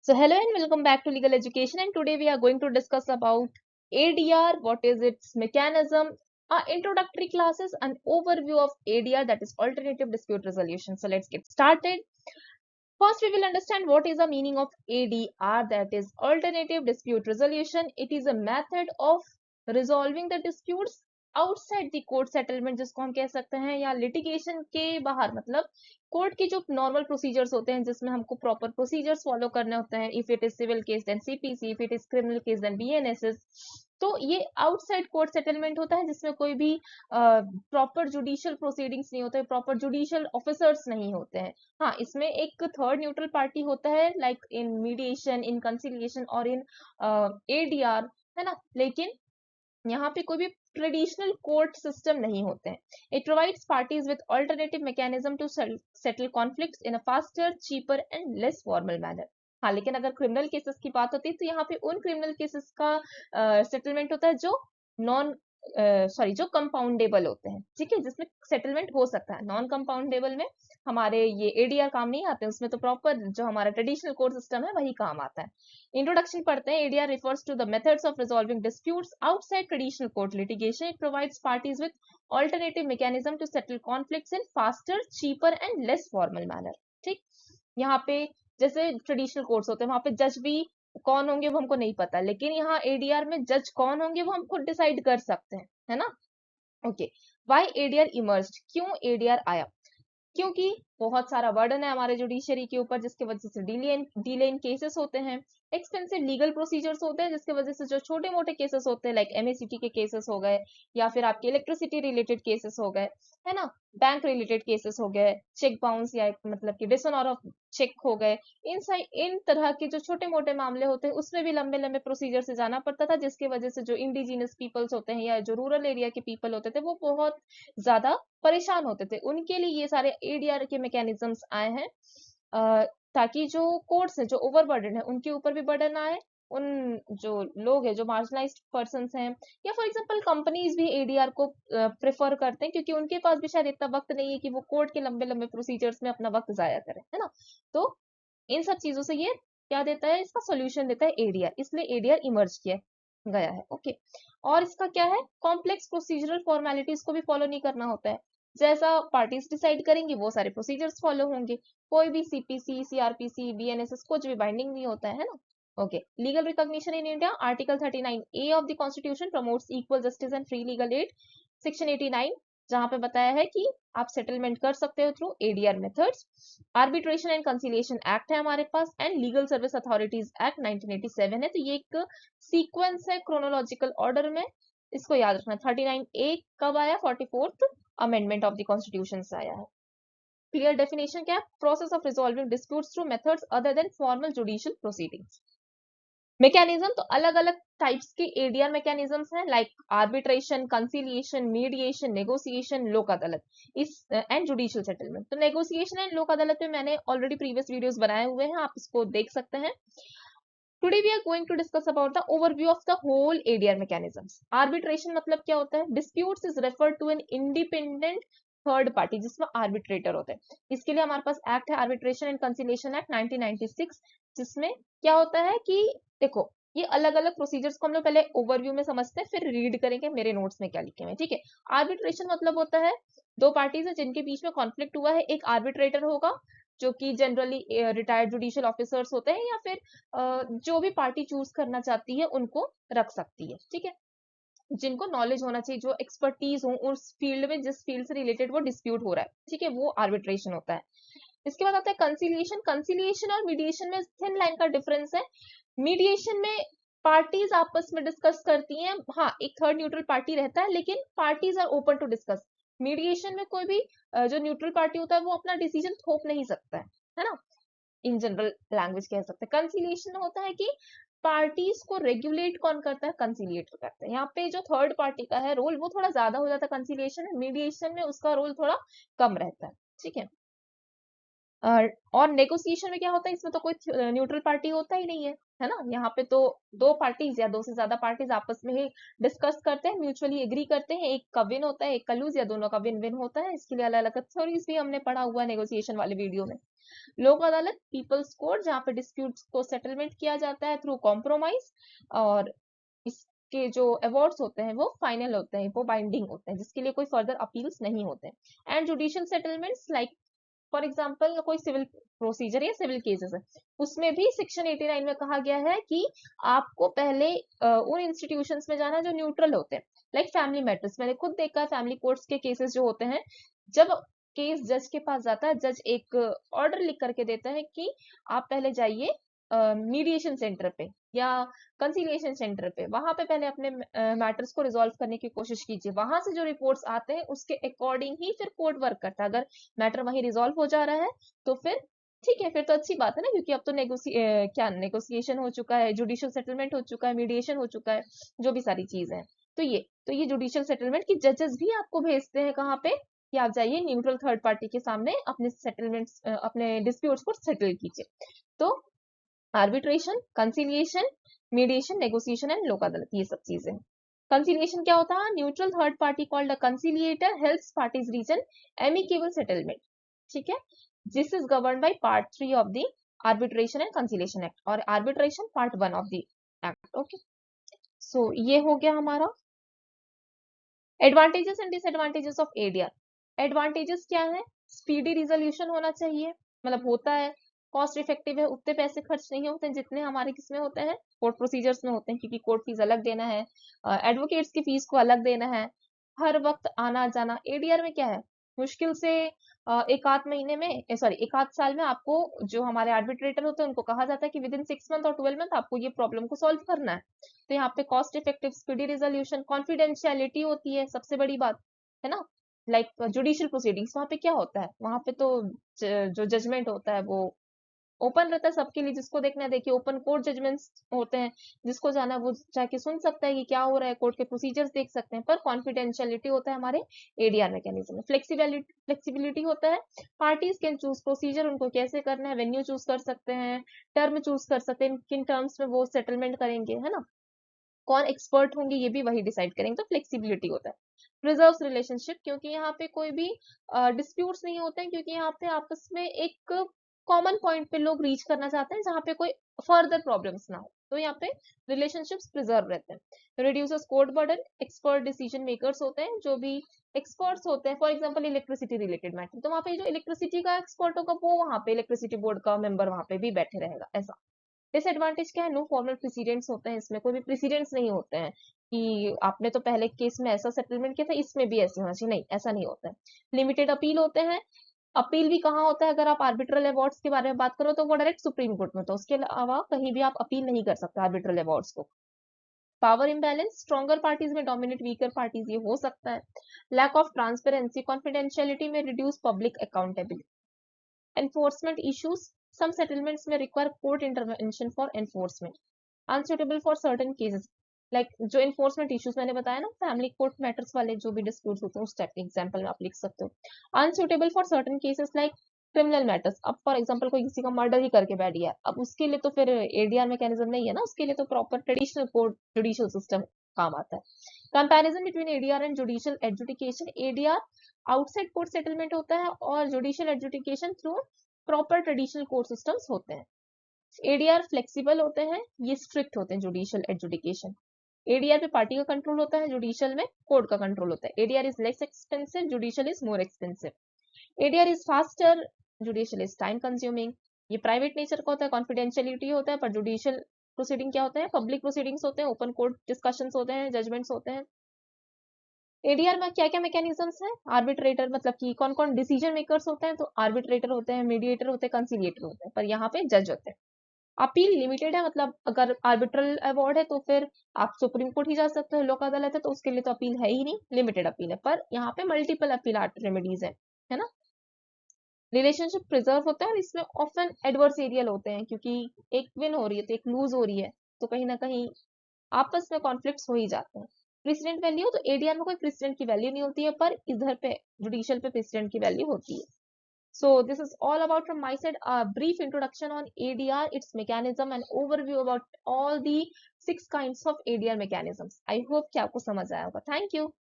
So hello and welcome back to Legal Education, and today we are going to discuss about ADR, what is its mechanism, introductory classes, an overview of ADR, that is alternative dispute resolution. So let's get started. First we will understand what is the meaning of ADR, that is alternative dispute resolution. It is a method of resolving the disputes outside the court settlement, जिसको हम कह सकते हैं, या litigation के बाहर, मतलब court के जो नॉर्मल प्रोसीजर्स होते हैं जिसमें हमको प्रॉपर प्रोसीजर्स फॉलो करने होते हैं. If it is civil case then CPC, if it is criminal case then BNSS. तो ये आउटसाइड कोर्ट सेटलमेंट होता है जिसमें कोई भी प्रॉपर जुडिशियल प्रोसीडिंग्स नहीं होते, प्रॉपर जुडिशियल ऑफिसर्स नहीं होते हैं. हाँ, इसमें एक थर्ड न्यूट्रल पार्टी होता है, like in mediation, in conciliation और इन एडीआर, है ना. लेकिन यहाँ पे कोई भी ट्रेडिशनल कोर्ट सिस्टम नहीं होते हैं. It provides parties with alternative mechanism to settle conflicts in a faster, cheaper and less formal manner. हाँ, लेकिन अगर क्रिमिनल केसेस की बात होती है तो यहाँ पे उन क्रिमिनल केसेस का सेटलमेंट होता है जो नॉन जो कंपाउंडेबल होते हैं, ठीक है, जिसमें सेटलमेंट हो सकता है. नॉन कंपाउंडेबल में हमारे ये एडीआर काम नहीं आते, उसमें तो प्रॉपर जो हमारा ट्रेडिशनल कोर्ट सिस्टम है वही काम आता है. इंट्रोडक्शन पढ़ते हैं. ADR refers to the methods of resolving disputes outside traditional court litigation. It provides parties with alternative mechanism to settle conflicts in faster, cheaper and less formal manner. ठीक, यहाँ पे जैसे ट्रेडिशनल कोर्ट्स होते हैं वहां पे जज भी कौन होंगे वो हमको नहीं पता, लेकिन यहाँ एडीआर में जज कौन होंगे वो हम खुद डिसाइड कर सकते हैं, है ना. ओके, व्हाई एडीआर इमर्ज्ड, क्यों एडीआर आया? क्योंकि बहुत सारा बर्डन है हमारे जुडिशरी के ऊपर, जिसकी वजह से डीले इन केसेस होते हैं, एक्सपेंसिव लीगल प्रोसीजर्स होते हैं, जिसकी वजह से जो छोटे मोटे केसेस होते हैं, लाइक एमएसीटी के केसेस हो गए, या फिर आपके इलेक्ट्रिसिटी रिलेटेड केसेस हो गए, है ना, बैंक रिलेटेड केसेस हो गए, चेक बाउंस या मतलब कि डिसऑनर ऑफ चेक हो गए, इन तरह के जो छोटे मोटे मामले होते हैं उसमें भी लंबे लंबे प्रोसीजर से जाना पड़ता था, जिसकी वजह से जो इंडिजिनस पीपल्स होते हैं या जो रूरल एरिया के पीपल होते थे वो बहुत ज्यादा परेशान होते थे. उनके लिए ये सारे एडीआर के मैकेनिज्म्स आए हैं, ताकि जो कोर्ट्स है, जो ओवरबर्डन है, उनके ऊपर भी बर्डन आए. उन जो लोग हैं, जो मार्जिनलाइज्ड पर्सन्स हैं, या फॉर एग्जांपल कंपनीज भी एडीआर को प्रेफर करते हैं, क्योंकि उनके पास भी शायद इतना वक्त नहीं है कि वो कोर्ट के लंबे लंबे प्रोसीजर्स में अपना वक्त जाया करें, है ना. तो इन सब चीजों से ये क्या देता है, इसका सोल्यूशन देता है एडीआर, इसलिए एडीआर इमर्ज किया गया है. ओके, और इसका क्या है, कॉम्प्लेक्स प्रोसीजरल फॉर्मेलिटीज को भी फॉलो नहीं करना होता है. जैसा पार्टीज डिसाइड करेंगी वो सारे प्रोसीजर्स फॉलो होंगे. कोई भी सीपीसी, सीआरपीसी, बीएनएसएस कुछ भी बाइंडिंग नहीं होता है ना. Okay, legal recognition in India. Article 39A of the constitution promotes equal justice and free legal aid. Section 89 जहां पे बताया है कि आप सेटलमेंट कर सकते हो through ADR methods. Arbitration and conciliation act है हमारे पास, and legal service authorities act 1987 है. तो ये एक सीक्वेंस है क्रोनोलॉजिकल ऑर्डर में, इसको याद रखना. 39A कब आया, 44th amendment of the constitution से आया है. क्लियर डेफिनेशन क्या है, process of resolving disputes through methods other than formal judicial proceedings. Mechanism तो अलग अलग टाइप्स के एडीआर मैकेनिज्म्स हैं, like arbitration, conciliation, mediation, negotiation, लोक अदालत, इस एंड जुडिशियल सेटलमेंट. तो नेगोशिएशन एंड लोक अदालत में मैंने ऑलरेडी प्रीवियस वीडियोस बनाए हुए हैं, आप इसको देख सकते हैं. Today we are going to discuss about the overview of the whole ADR mechanisms. Arbitration मतलब क्या होता है, disputes is referred to an independent third party जिसमें आर्बिट्रेटर होता है. इसके लिए हमारे पास एक्ट है, आर्बिट्रेशन एंड कंसिलिएशन एक्ट 1996, जिसमें क्या होता है कि देखो ये अलग अलग प्रोसीजर्स को हम लोग पहले ओवरव्यू में समझते हैं, फिर रीड करेंगे मेरे नोट्स में क्या लिखे हुए हैं, ठीक है. आर्बिट्रेशन मतलब होता है दो पार्टीज है जिनके बीच में कॉन्फ्लिक्ट हुआ है, एक आर्बिट्रेटर होगा जो कि जनरली रिटायर्ड जुडिशियल ऑफिसर्स होते हैं, या फिर जो भी पार्टी चूज करना चाहती है उनको रख सकती है, ठीक है, जिनको नॉलेज होना चाहिए, जो एक्सपर्टीज हो उस फील्ड में, जिस फील्ड से रिलेटेड वो डिस्प्यूट हो रहा है, ठीक है, वो आर्बिट्रेशन होता है. इसके बाद आता है कंसिलिएशन. कंसिलिएशन और मीडिएशन में थिन लाइन का डिफरेंस है. मीडिएशन में पार्टीज आपस में डिस्कस करती हैं, हाँ एक थर्ड न्यूट्रल पार्टी रहता है, लेकिन parties are open to discuss. Mediation में कोई भी जो न्यूट्रल पार्टी होता है वो अपना डिसीजन थोप नहीं सकता है ना, इन जनरल लैंग्वेज कह सकते हैं. कंसिलिएशन होता है कि पार्टीज को रेगुलेट कौन करता है, कंसिलिएटर करता है. यहाँ पे जो थर्ड पार्टी का है रोल वो थोड़ा ज्यादा हो जाता है कंसिलिएशन में, मीडिएशन में उसका रोल थोड़ा कम रहता है, ठीक है. और नेगोशिएशन में क्या होता है, इसमें तो कोई न्यूट्रल पार्टी होता ही नहीं है ना। यहाँ पे तो दो पार्टीज या दो से ज्यादा पार्टीज आपस में ही डिस्कस करते हैं, म्यूचुअली एग्री करते हैं, एक का विन होता है, एक का लूज, या दोनों का विन विन होता है। इसके लिए अलग अलग थ्योरीज भी हमने पढ़ा हुआ है नेगोशिएशन वाले वीडियो में। लोक अदालत पीपल्स कोर्ट, जहाँ पे डिस्प्यूट्स को सेटलमेंट किया जाता है थ्रू कॉम्प्रोमाइज, और इसके जो अवार्ड्स होते हैं वो फाइनल होते हैं, वो बाइंडिंग होते हैं, जिसके लिए कोई फर्दर अपील्स नहीं होते हैं। And judicial settlements like for example कोई सिविल प्रोसीजर या सिविल केसेस है, उसमें भी सेक्शन 89 में कहा गया है कि आपको पहले उन इंस्टीट्यूशंस में जाना है जो न्यूट्रल होते हैं। लाइक फैमिली मैटर्स, मैंने खुद देखा है फैमिली कोर्ट्स के केसेस जो होते हैं, जब केस जज के पास जाता है, जज एक ऑर्डर लिख करके देता है कि आप पहले जाइए मीडिएशन सेंटर पे या कंसिलिएशन सेंटर पे, वहां पे पहले अपने मैटर्स को रिजॉल्व करने की कोशिश कीजिए। वहां से जो रिपोर्ट्स आते हैं उसके अकॉर्डिंग ही फिर कोर्ट वर्क करता है। अगर मैटर वहीं रिजॉल्व हो जा रहा है तो फिर ठीक है, फिर तो अच्छी बात है ना, क्योंकि अब तो क्या नेगोशिएशन हो चुका है, जुडिशियल सेटलमेंट हो चुका है, मीडिएशन हो चुका है, जो भी सारी चीज है। तो ये जुडिशियल सेटलमेंट की जजेस भी आपको भेजते हैं कहाँ पे, कि आप जाइए न्यूट्रल थर्ड पार्टी के सामने अपने सेटलमेंट्स, अपने डिस्प्यूट्स को सेटल कीजिए। तो arbitration, conciliation, mediation, negotiation and Lok Adalat, ये सब चीजें। कंसिलिएशन क्या होता है, neutral third party called a conciliator helps parties reach an amicable settlement. ठीक है, this is govern by part 3 of the arbitration and conciliation act, और arbitration part 1 of the act. Okay, so ये हो गया हमारा advantages and disadvantages of ADR. Advantages क्या है, speedy resolution होना चाहिए, मतलब होता है, कॉस्ट इफेक्टिव है, उतने पैसे खर्च नहीं होते हैं जितने हमारे किसमें होते हैं, कोर्ट प्रोसीजर्स में होते हैं, क्योंकि कोर्ट फीस अलग देना है, एडवोकेट्स की फीस को अलग देना है, हर वक्त आना जाना। एडीआर में क्या है, मुश्किल से एक आध महीने में, सॉरी एक आध साल में आपको, जो हमारे आर्बिट्रेटर होते हैं उनको कहा जाता है कि विद इन 6 मंथ और 12 मंथ आपको ये प्रॉब्लम को सॉल्व करना है। तो यहाँ पे cost effective, speedy resolution, confidentiality होती है सबसे बड़ी बात, है ना। लाइक जुडिशियल प्रोसीडिंग्स, वहां पे क्या होता है, वहां पे तो जो जजमेंट होता है वो ओपन रहता है सबके लिए, जिसको देखना है देखिए, ओपन कोर्ट जजमेंट्स होते हैं, जिसको जाना है वो जाके सुन सकता है कि क्या हो रहा है, कोर्ट के प्रोसीजर्स देख सकते हैं। पर कॉन्फिडेंशियलिटी होता है हमारे एडीआर मैकेनिज्म में। फ्लेक्सिबिलिटी होता है, पार्टीज कैन चूज प्रोसीजर, उनको कैसे करना है, वेन्यू चूज कर सकते हैं, टर्म चूज कर सकते हैं, किन टर्म्स में वो सेटलमेंट करेंगे, है ना, कौन एक्सपर्ट होंगे ये भी वही डिसाइड करेंगे। तो फ्लेक्सिबिलिटी होता है। प्रिजर्व्स रिलेशनशिप, क्योंकि यहाँ पे कोई भी डिस्प्यूट्स नहीं होते हैं, क्योंकि यहाँ पे आपस में एक कॉमन पॉइंट पे लोग रीच करना चाहते हैं जहाँ पे कोई फर्दर प्रॉब्लम्स ना हो, तो यहाँ पे रिलेशनशिप्स प्रिजर्व रहते हैं। Reduces court burden, expert decision makers होते हैं, जो भी एक्सपर्ट्स होते हैं, for example electricity related matter, तो वहाँ पे जो इलेक्ट्रिसिटी का एक्सपर्ट होगा वो वहाँ पे इलेक्ट्रिसिटी बोर्ड का मेंबर वहाँ पे भी बैठे रहेगा, ऐसा। डिसएडवांटेज क्या है, नो फॉर्मल प्रेसिडेंट्स होते हैं, इसमें कोई भी प्रेसिडेंट्स नहीं होते हैं कि आपने तो पहले केस में ऐसा सेटलमेंट किया था, इसमें भी ऐसे होना चाहिए, नहीं, ऐसा नहीं होता है। लिमिटेड अपील होते हैं, अपील भी कहाँ होता है, अगर आप आर्बिट्रल अवार्ड्स के बारे में बात करो तो वो डायरेक्ट सुप्रीम कोर्ट में होता है, उसके अलावा कहीं भी आप अपील नहीं कर सकते आर्बिट्रल अवार्ड्स को। पावर इम्बैलेंस, स्ट्रॉन्गर पार्टीज में डोमिनेट वीकर पार्टीज, ये हो सकता है। लैक ऑफ ट्रांसपेरेंसी, कॉन्फिडेंशियलिटी में reduce public accountability. Enforcement issues, some settlements may require court intervention for enforcement. Unsuitable for certain cases, like जो enforcement issues मैंने बताया ना, फैमिली कोर्ट मैटर्स वाले जो भी डिस्प्यूट होते हैं, उस टाइप के एग्जांपल में आप लिख सकते हो। Unsuitable for certain cases like criminal matters, अब फॉर एग्जांपल कोई किसी का मर्डर ही करके बैठ गया, अब उसके लिए तो फिर एडीआर मैकेनिज्म नहीं है ना, उसके लिए तो proper traditional court judicial system काम आता है। Comparison between ADR and judicial adjudication, ADR outside court settlement होता है और judicial adjudication through proper traditional court systems होते हैं। एडीआर फ्लेक्सिबल होते हैं, ये स्ट्रिक्ट होते हैं जुडिशियल एडजुडिकेशन। एडीआर पे पार्टी का कंट्रोल होता है, जुडिशियल में कोर्ट का कंट्रोल होता है। ADR is less expensive, judicial is more expensive. ADR is faster, judicial is time consuming. ये प्राइवेट नेचर का होता है, कॉन्फिडेंशियलिटी होता है, पर जुडिशियल प्रोसीडिंग क्या होते हैं, पब्लिक प्रोसीडिंग्स होते हैं, ओपन कोर्ट डिस्कशंस होते हैं, जजमेंट्स होते हैं। एडीआर में क्या क्या मैकेनिज्म्स हैं, आर्बिट्रेटर, मतलब कि कौन कौन डिसीजन मेकर्स होते हैं, तो आर्बिट्रेटर होते हैं, मीडिएटर होते हैं, कंसिलिएटर होते हैं, पर यहाँ पे जज होते हैं। अपील लिमिटेड है, मतलब अगर आर्बिट्रल अवार्ड है तो फिर आप सुप्रीम कोर्ट ही जा सकते हो, लोक अदालत है तो उसके लिए तो अपील है ही नहीं, लिमिटेड अपील है, पर यहाँ पे मल्टीपल अपील रेमेडीज है ना। रिलेशनशिप प्रिजर्व होता है, और इसमें ऑफन एडवर्सेरियल होते हैं, क्योंकि एक विन हो रही है तो एक लूज हो रही है, तो कहीं ना कहीं आपस में कॉन्फ्लिक्ट्स हो ही जाते हैं। प्रेसिडेंट वैल्यू, तो एडीआर में कोई प्रेसिडेंट की वैल्यू नहीं होती है, पर इधर पे जुडिशियल पे प्रेसिडेंट की वैल्यू होती है। So this is all about from my side, a brief introduction on ADR, its mechanism and overview about all the 6 kinds of ADR mechanisms. I hope कि आपको समझ आया होगा. Thank you.